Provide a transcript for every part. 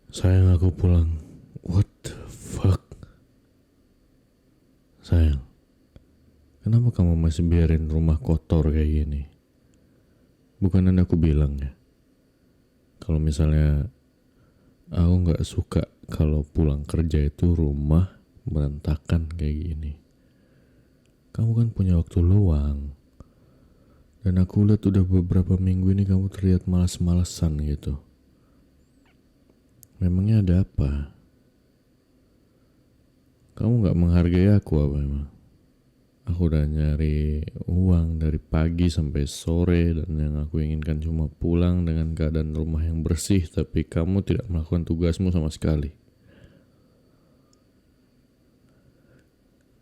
Sayang, aku pulang. What the fuck? Sayang, kenapa kamu masih biarin rumah kotor kayak gini? Bukanan aku bilang ya, kalau misalnya aku gak suka kalau pulang kerja itu rumah berantakan kayak gini. Kamu kan punya waktu luang. Dan aku lihat udah beberapa minggu ini kamu terlihat malas-malasan gitu. Memangnya ada apa? Kamu gak menghargai aku apa emang? Aku udah nyari uang dari pagi sampai sore dan yang aku inginkan cuma pulang dengan keadaan rumah yang bersih, tapi kamu tidak melakukan tugasmu sama sekali.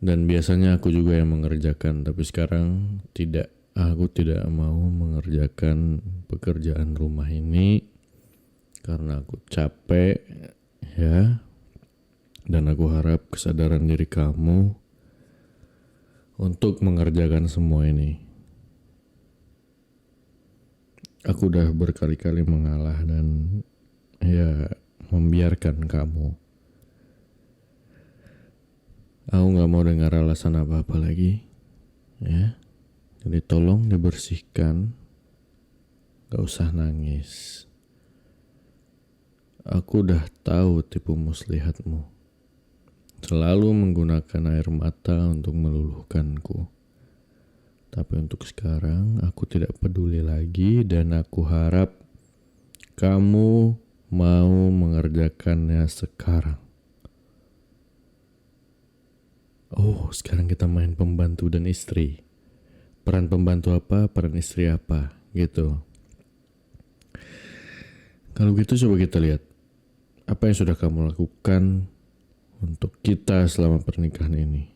Dan biasanya aku juga yang mengerjakan, tapi sekarang tidak. Aku tidak mau mengerjakan pekerjaan rumah ini karena aku capek ya. Dan aku harap kesadaran diri kamu untuk mengerjakan semua ini. Aku udah berkali-kali mengalah dan ya membiarkan kamu. Aku gak mau dengar alasan apa-apa lagi. Ya, jadi tolong dibersihkan. Gak usah nangis. Aku udah tahu tipu muslihatmu. Selalu menggunakan air mata untuk meluluhkanku. Tapi untuk sekarang aku tidak peduli lagi dan aku harap kamu mau mengerjakannya sekarang. Oh, sekarang kita main pembantu dan istri. Peran pembantu apa, peran istri apa, gitu. Kalau gitu coba kita lihat. Apa yang sudah kamu lakukan untuk kita selama pernikahan ini?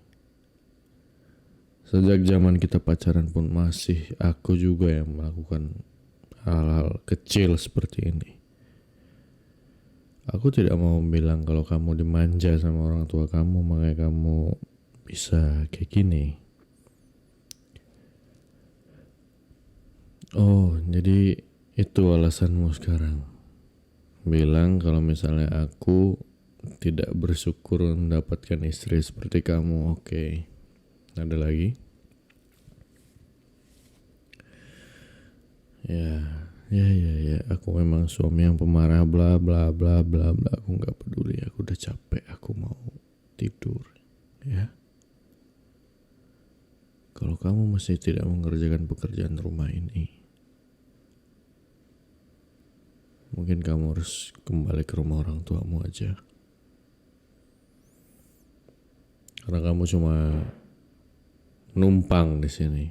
Sejak zaman kita pacaran pun masih aku juga yang melakukan hal-hal kecil seperti ini. Aku tidak mau bilang kalau kamu dimanja sama orang tua kamu makanya kamu bisa kayak gini. Oh, jadi itu alasanmu sekarang. Bilang kalau misalnya aku tidak bersyukur mendapatkan istri seperti kamu. Oke. Ada lagi? Ya. Aku memang suami yang pemarah, bla bla bla bla bla. Aku nggak peduli. Aku udah capek. Aku mau tidur. Ya. Kalau kamu masih tidak mengerjakan pekerjaan rumah ini, mungkin kamu harus kembali ke rumah orang tuamu aja. Karena kamu cuma numpang di sini.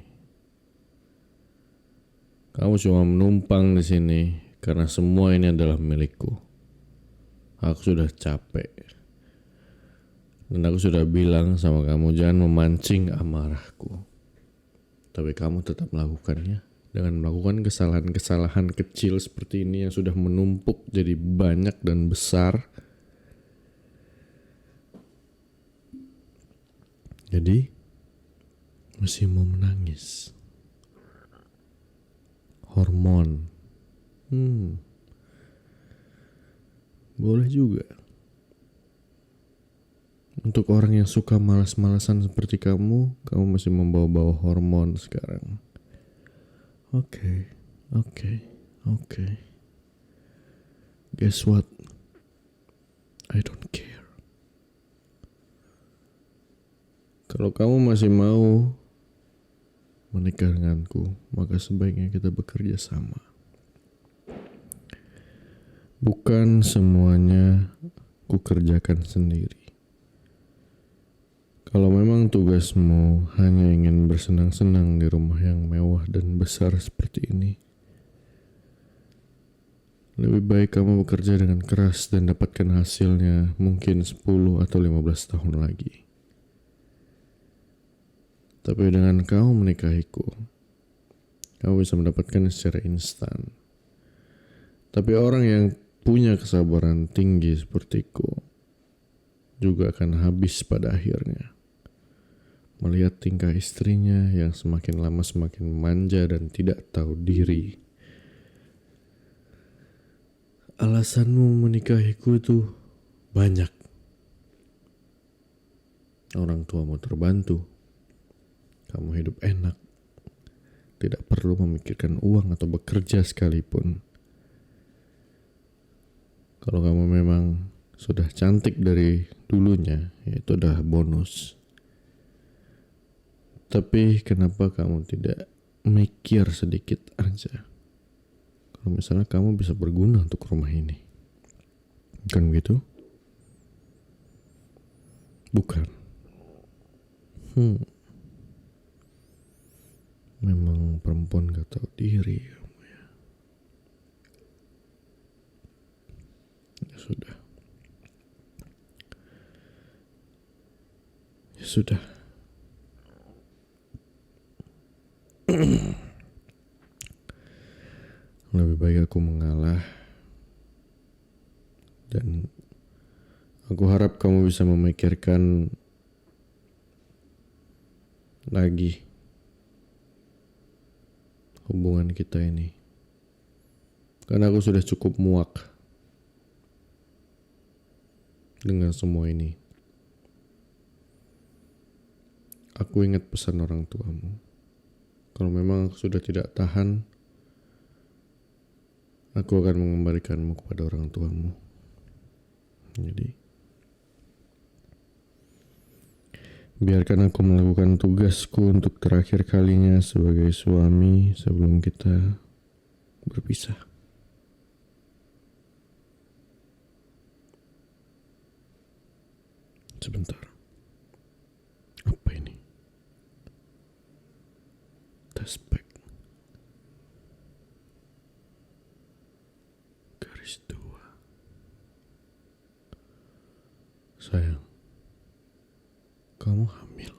Kamu cuma menumpang di sini karena semua ini adalah milikku. Aku sudah capek. Dan aku sudah bilang sama kamu jangan memancing amarahku. Tapi kamu tetap melakukannya dengan melakukan kesalahan-kesalahan kecil seperti ini yang sudah menumpuk jadi banyak dan besar. Jadi masih mau menangis. Hormon. Boleh juga. Untuk orang yang suka malas-malasan seperti kamu masih membawa-bawa hormon sekarang. Oke. Guess what? I don't care. Kalau kamu masih mau menikah denganku, maka sebaiknya kita bekerja sama. Bukan semuanya ku kerjakan sendiri. Kalau memang tugasmu hanya ingin bersenang-senang di rumah yang mewah dan besar seperti ini, lebih baik kamu bekerja dengan keras dan dapatkan hasilnya mungkin 10 atau 15 tahun lagi. Tapi dengan kamu menikahiku, kamu bisa mendapatkan secara instan. Tapi orang yang punya kesabaran tinggi sepertiku juga akan habis pada akhirnya. Melihat tingkah istrinya yang semakin lama semakin manja dan tidak tahu diri. alasanmu menikahiku itu banyak. Orang tuamu terbantu, kamu hidup enak, tidak perlu memikirkan uang atau bekerja sekalipun. Kalau kamu memang sudah cantik dari dulunya, ya itu udah bonus. Tapi kenapa kamu tidak mikir sedikit aja? Kalau misalnya kamu bisa berguna untuk rumah ini. Bukan begitu? Bukan. Memang perempuan gak tahu diri kamu ya. Ya sudah. Ya sudah. Lebih baik aku mengalah. Dan aku harap kamu bisa memikirkan lagi hubungan kita ini. Karena aku sudah cukup muak dengan semua ini. Aku ingat pesan orang tuamu. Kalau memang aku sudah tidak tahan, aku akan mengembalikanmu kepada orang tuamu. Jadi, biarkan aku melakukan tugasku untuk terakhir kalinya sebagai suami sebelum kita berpisah. Sebentar. Apa ini? Tespek. Garis 2. Sayang, kamu hamil.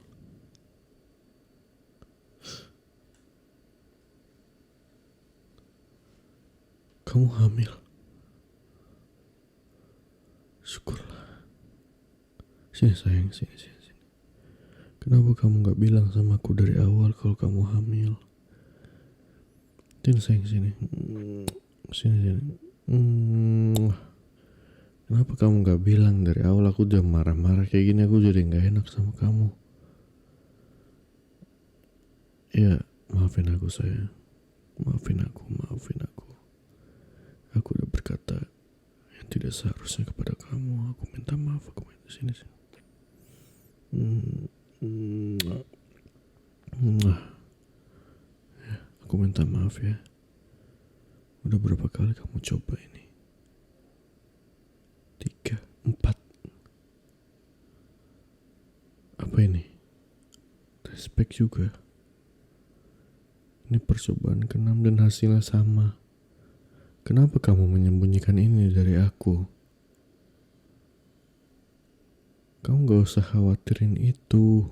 Kamu hamil. Syukurlah. Sini sayang, sini. Kenapa kamu gak bilang sama aku dari awal kalau kamu hamil? Sini sayang, sini. Sini. Kenapa kamu gak bilang dari awal? Aku udah marah-marah kayak gini, aku jadi gak enak sama kamu. Ya, maafin aku sayang. Maafin aku. Aku udah berkata yang tidak seharusnya kepada kamu. Aku minta maaf. Aku minta sini. Ya, aku minta maaf ya. Udah berapa kali kamu coba ini? 3, 4. Apa ini? Respect juga. Ini percobaan ke-6 dan hasilnya sama. Kenapa kamu menyembunyikan ini dari aku? Kamu gak usah khawatirin itu.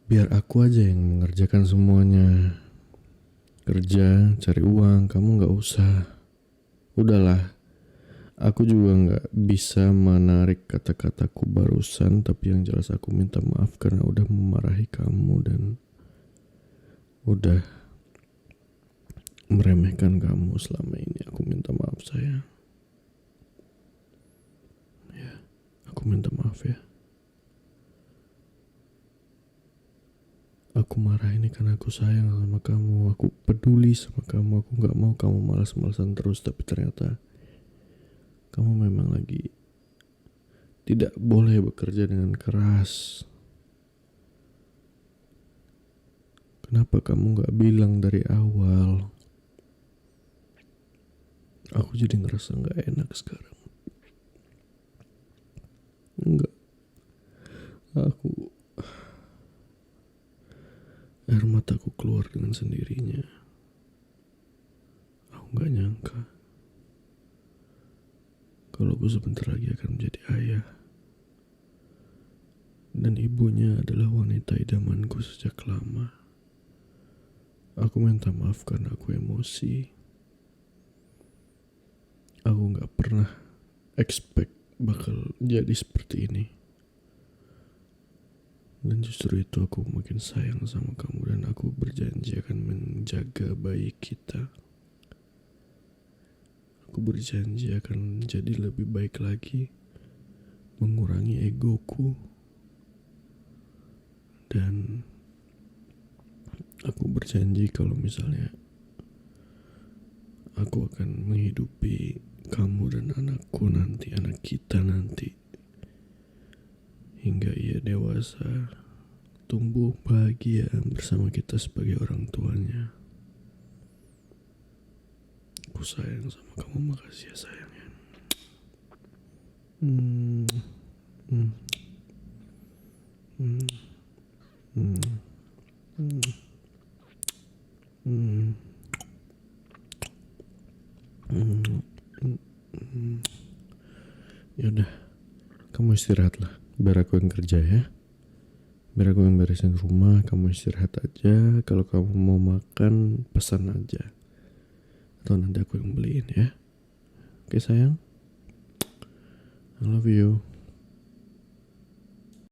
Biar aku aja yang mengerjakan semuanya. Kerja, cari uang, kamu gak usah. Udahlah. Aku juga gak bisa menarik kata-kataku barusan. Tapi yang jelas aku minta maaf karena udah memarahi kamu dan udah meremehkan kamu selama ini. Aku minta maaf sayang. Ya, aku minta maaf ya. Aku marah ini karena aku sayang sama kamu. Aku peduli sama kamu. Aku gak mau kamu malas-malasan terus. Tapi ternyata kamu memang lagi tidak boleh bekerja dengan keras. Kenapa kamu gak bilang dari awal? Aku jadi ngerasa gak enak sekarang. Enggak. Air mataku keluar dengan sendirinya. Aku gak nyangka kalau aku sebentar lagi akan menjadi ayah. Dan ibunya adalah wanita idamanku sejak lama. Aku minta maaf karena aku emosi. Aku gak pernah expect bakal jadi seperti ini. Dan justru itu aku makin sayang sama kamu. Dan aku berjanji akan menjaga bayi kita. Aku berjanji akan menjadi lebih baik lagi, mengurangi egoku, dan aku berjanji kalau misalnya aku akan menghidupi kamu dan anakku nanti, anak kita nanti, hingga ia dewasa, tumbuh bahagia bersama kita sebagai orang tuanya. Aku sayang sama kamu, makasih ya sayangnya. Yaudah, kamu istirahat lah, biar aku yang kerja ya. Biar aku yang beresin rumah, kamu istirahat aja. Kalau kamu mau makan, pesan aja, atau nanti aku yang beliin ya. Oke sayang, I love you.